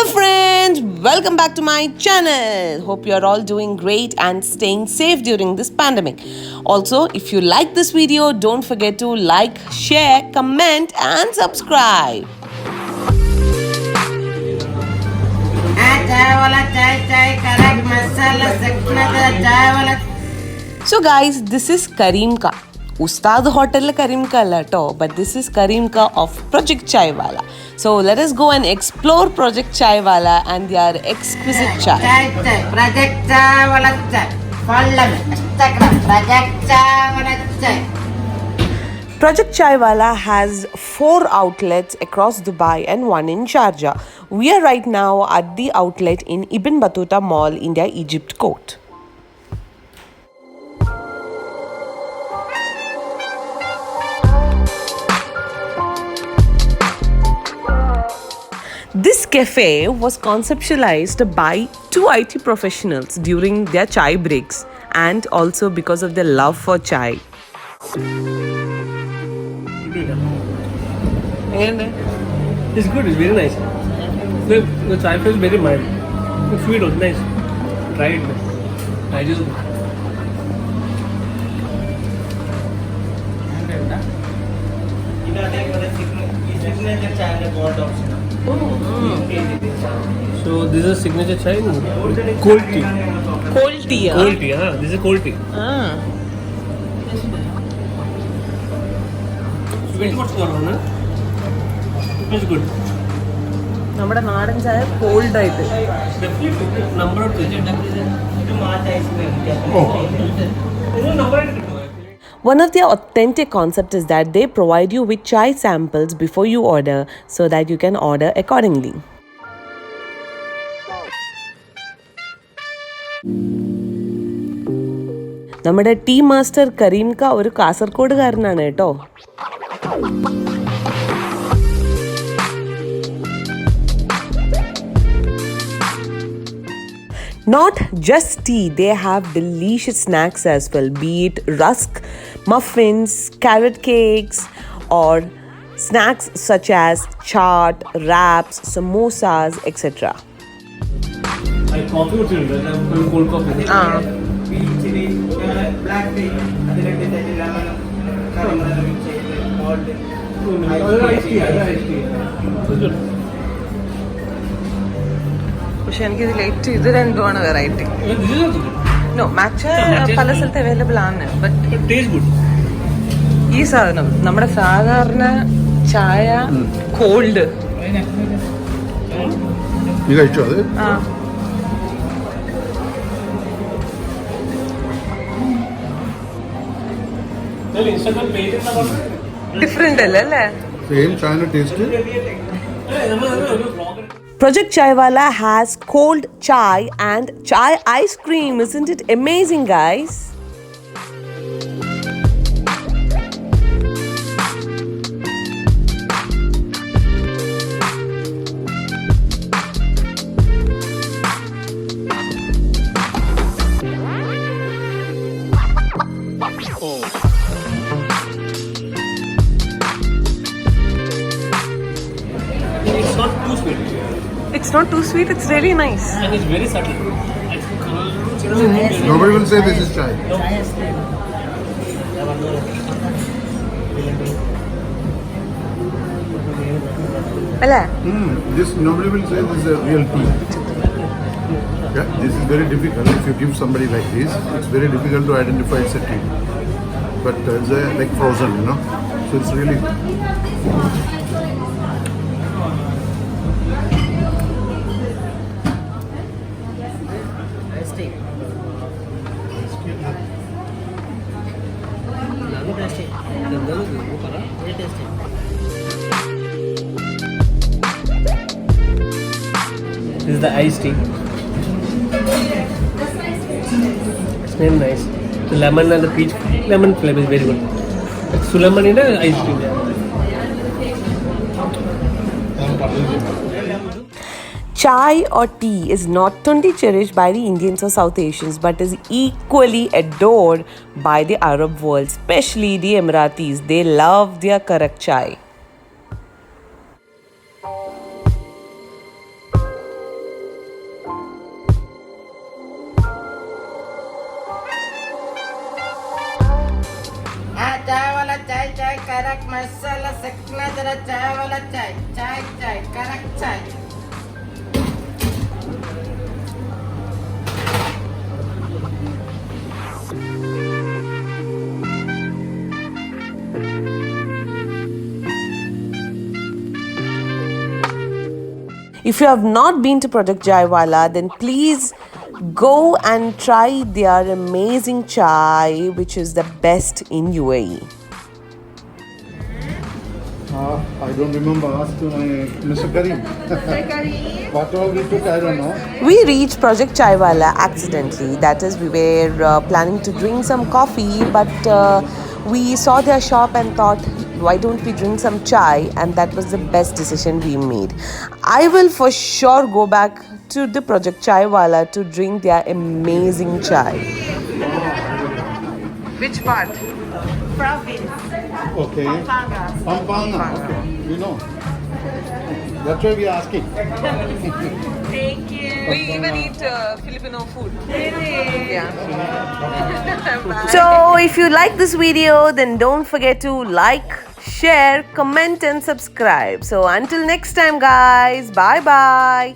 Hello friends, welcome back to my channel. Hope you are all doing great and staying safe during this pandemic. Also, if you like this video, don't forget to like, share, comment and subscribe. So guys, this is Karimka. Ustad Hotel Karimka Lato, but this is Karimka of Project Chaiwala. So let us go and explore Project Chaiwala and their exquisite chai. Project Chaiwala chai. Follow me. Project Chaiwala chai. Project Chaiwala has 4 outlets across Dubai and 1 in Sharjah. We are right now at the outlet in Ibn Batutta Mall, India, Egypt Court. This cafe was conceptualized by 2 IT professionals during their chai breaks and also because of their love for chai. It's good, it's very nice. The chai feels very mild. It's sweet, it's nice. Try it. I just. So this is signature chai, cold tea. Cold tea, Cold tea, this is cold tea. It's good. നമ്മുടെ നാടൻ ചായ called ആയിട്ട്. Number of One of their authentic concepts is that they provide you with chai samples before you order so that you can order accordingly. നമ്മുടെ tea master കരീംക ഒരു കാസർഗോഡുകാരനാണ് കേട്ടോ. Not just tea, they have delicious snacks as well, be it rusk, muffins, carrot cakes, or snacks such as chaat, wraps, samosas, etc. coffee cold coffee. Black tea. പക്ഷെ എനിക്കിതിൽ ഏറ്റവും ഇത് രണ്ടുമാണ് variety. No മാച്ച പല സ്ഥലത്ത് available ആണ്, but ഈ സാധനം നമ്മുടെ സാധാരണ ചായ കോൾഡ്. ഡിഫറെന്റ് അല്ലേ? Project Chaiwala has cold chai and chai ice cream. Isn't it amazing, guys? It's not too sweet. It's not too sweet, it's really nice. And it's very subtle. Nobody will say this is chai. This nobody will say this is a real tea. Yeah, this is very difficult. If you give somebody like this, it's very difficult to identify it's a tea. But it's like frozen, you know. So it's really. This is the iced tea. It's very nice. The lemon and the peach lemon flavor is very good. It's Sulaiman in the iced tea. Chai or tea is not only cherished by the Indians or South Asians but is equally adored by the Arab world, especially the Emiratis. They love their Karak chai. Chai wala chai, chai, karak, masala, sakna, jara, chai wala chai, chai, chai, karak, chai. If you have not been to Project Chaiwala, then please go and try their amazing chai, which is the best in UAE. I don't remember. Ask Mr. Karim. What all we took, I don't know. We reached Project Chaiwala accidentally. That is, we were planning to drink some coffee, but we saw their shop and thought, why don't we drink some chai? And that was the best decision we made. I will for sure go back to the Project Chaiwala to drink their amazing chai. Which part? Okay. Pampanga. Okay. You know. That's why we are asking. Thank you. We even eat Filipino food. Yeah. So if you like this video, then don't forget to like, share, comment and subscribe. So until next time guys, bye bye.